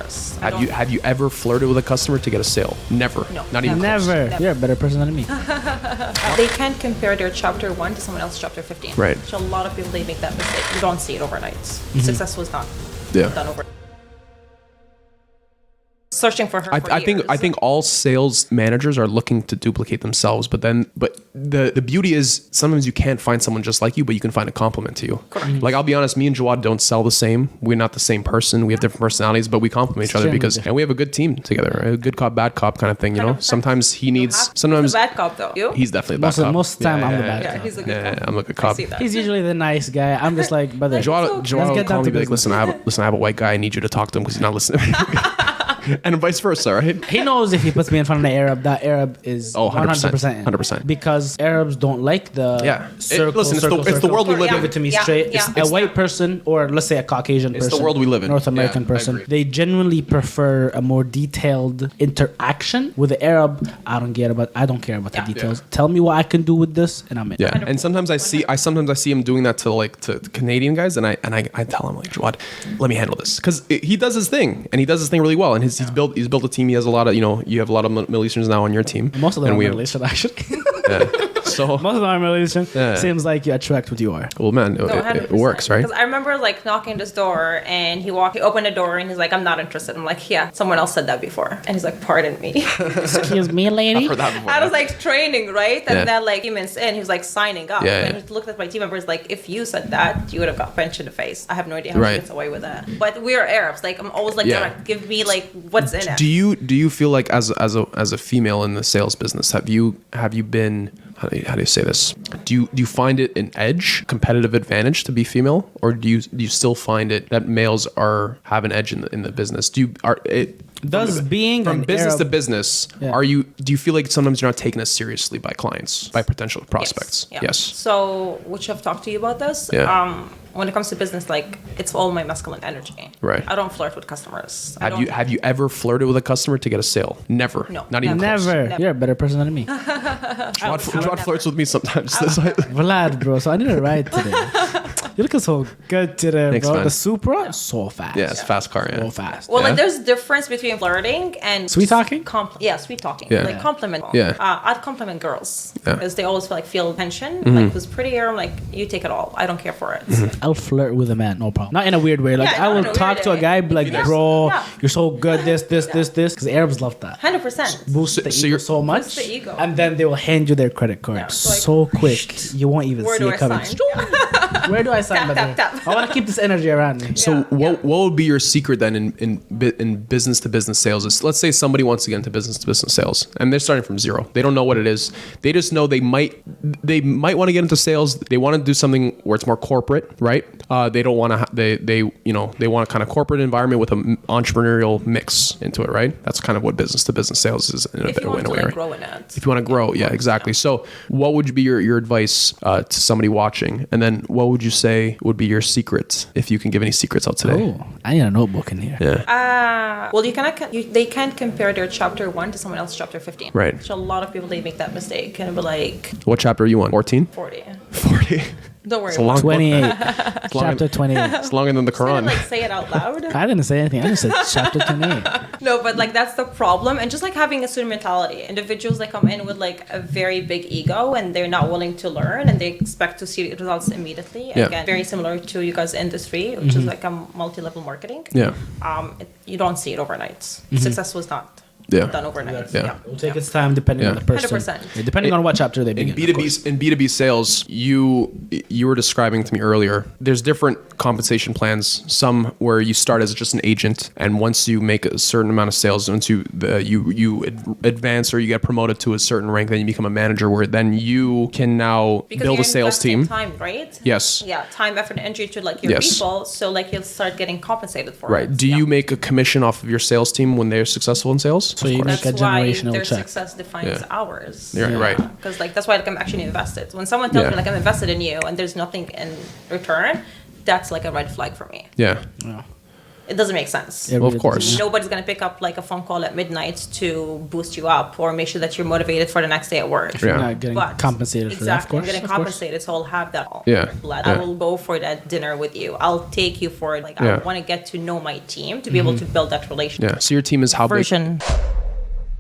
customers. Have you ever flirted with a customer to get a sale? Never. No. Not even Never. Never. You're a better person than me. They can't compare their chapter 1 to someone else's chapter 15. Right. So a lot of people, they make that mistake. You don't see it overnight. Success was not done overnight. Searching for her. I think all sales managers are looking to duplicate themselves, but the beauty is sometimes you can't find someone just like you, but you can find a complement to you. Correct. Like I'll be honest, me and Jawad don't sell the same. We're not the same person. We have different personalities, but we complement each other and we have a good team together, a good cop, bad cop kind of thing. You know, sometimes he needs. Sometimes he's a bad cop though. You? He's definitely a bad cop. Most of the time, I'm the bad Yeah, cop. he's a good cop. I'm a good cop. I see that. He's usually the nice guy. I'm just like, brother. Jawad will call me, be like, listen, I have a white guy. I need you to talk to him because he's not listening. And vice versa, right? He knows if he puts me in front of an Arab, that Arab is 100%. 100%. Because Arabs don't like the circle, it's the world we live in. Give it to me straight. Yeah. It's a white person, or let's say a Caucasian person. It's the world we live in. North American person. They genuinely prefer a more detailed interaction. With the Arab, I don't care about the details. Tell me what I can do with this, and I'm in. Yeah, and sometimes I see him doing that to Canadian guys, and I tell him like, Jawad, let me handle this, because he does his thing, and he does his thing really well, and he's built a team. He has a lot of, you have a lot of Middle Easterns now on your team. Most of them are Middle Eastern, actually. Yeah. So most of them are Middle Eastern. Seems like you attract what you are. Well, man, it works, right? Because I remember like knocking this door, and he opened the door, and he's like, I'm not interested. I'm like, yeah, someone else said that before, and he's like, pardon me. Excuse me, lady. I've heard that before. I was like training, right? And then like few minutes in, he was like signing up. Yeah, and he looked at my team members like, if you said that, you would have got punched in the face. I have no idea how he gets away with that. But we're Arabs. Like I'm always like, direct, give me like what's in it. Do you feel like as a female in the sales business, have you been, how do you say this? Do you find it an edge, competitive advantage to be female, or do you still find it that males have an edge in the business? From business to business, do you feel like sometimes you're not taken as seriously by clients, by potential prospects? Yes. So, which I've talked to you about this. Yeah. When it comes to business, like it's all my masculine energy. Right. I don't flirt with customers. Have you ever flirted with a customer to get a sale? Never. No. Not even close. Never. You're a better person than me. Jawad flirts with me sometimes. Vlad, bro. So I need a ride today. You're looking so good today, Thanks, bro. man. The Supra, so fast. Yeah, it's a fast car. Yeah. So fast. Well, like there's difference between flirting and sweet talking. Sweet talking. Yeah. Like compliment. Yeah. I'd compliment girls because they always feel tension. Mm-hmm. Like who's prettier? I'm like, you take it all. I don't care for it. I'll flirt with a man, no problem. Not in a weird way. Like I not will in a talk weird to a way. guy, be like, bro, Yeah. you're so good. This. Because Arabs love that. 100%. Boost the ego so much, Boost the ego. and then they will hand you their credit card like, so quick you won't even Where see do it I coming. sign? Where do I sign? Tap, tap, tap. I want to keep this energy around me. So what would be your secret then in business to business sales? Is, let's say somebody wants to get into business to business sales and they're starting from zero. They don't know what it is. They just know they might want to get into sales. They want to do something where it's more corporate, right? They don't want to. They want a kind of corporate environment with an entrepreneurial mix into it, right? That's kind of what business to business sales is in a way, right? Grow in it. If you want to grow, yeah, exactly. So what would be your advice to somebody watching? And then what would you say would be your secret, if you can give any secrets out today? Oh, I need a notebook in here. Yeah. Well, they can't compare their chapter 1 to someone else's chapter 15. Right. So a lot of people, they make that mistake and be like What chapter are you on? 14? 40. 40. Don't worry. It's a long 28. It's Chapter 28. It's longer than the Quran. Like say it out loud. I didn't say anything. I just said chapter 28. No, but like that's the problem. And just like having a student mentality, individuals that come in with like a very big ego and they're not willing to learn and they expect to see results immediately. Yeah. Again, very similar to you guys' industry, which is like a multi-level marketing. Yeah. You don't see it overnight. Success was not done overnight. Yeah. It will take its time depending on the person. 100%. Yeah, depending on what chapter they begin. In B2B sales, you were describing to me earlier, there's different compensation plans. Some where you start as just an agent, and once you make a certain amount of sales, once you advance or you get promoted to a certain rank, then you become a manager, where then you can now build a sales team. Time, right? Yes. Yeah, time, effort, and energy to like your people, so like you'll start getting compensated for it. Right. Do you make a commission off of your sales team when they're successful in sales? So you make a That's why generational their check. success defines ours. Yeah, right. Because like that's why like I'm actually invested. When someone tells me like I'm invested in you and there's nothing in return, that's like a red flag for me. Yeah. it doesn't make sense. It Well, of really course. doesn't. Nobody's gonna pick up like a phone call at midnight to boost you up or make sure that you're motivated for the next day at work. If you're Yeah. not getting But compensated for that, of exactly, I'm course. getting of course. compensated, so I'll have that. Yeah. Blood. Yeah. I will go for that dinner with you. I'll take you for like Yeah. I want to get to know my team to be able to build that relationship. Yeah. So your team is how big? Version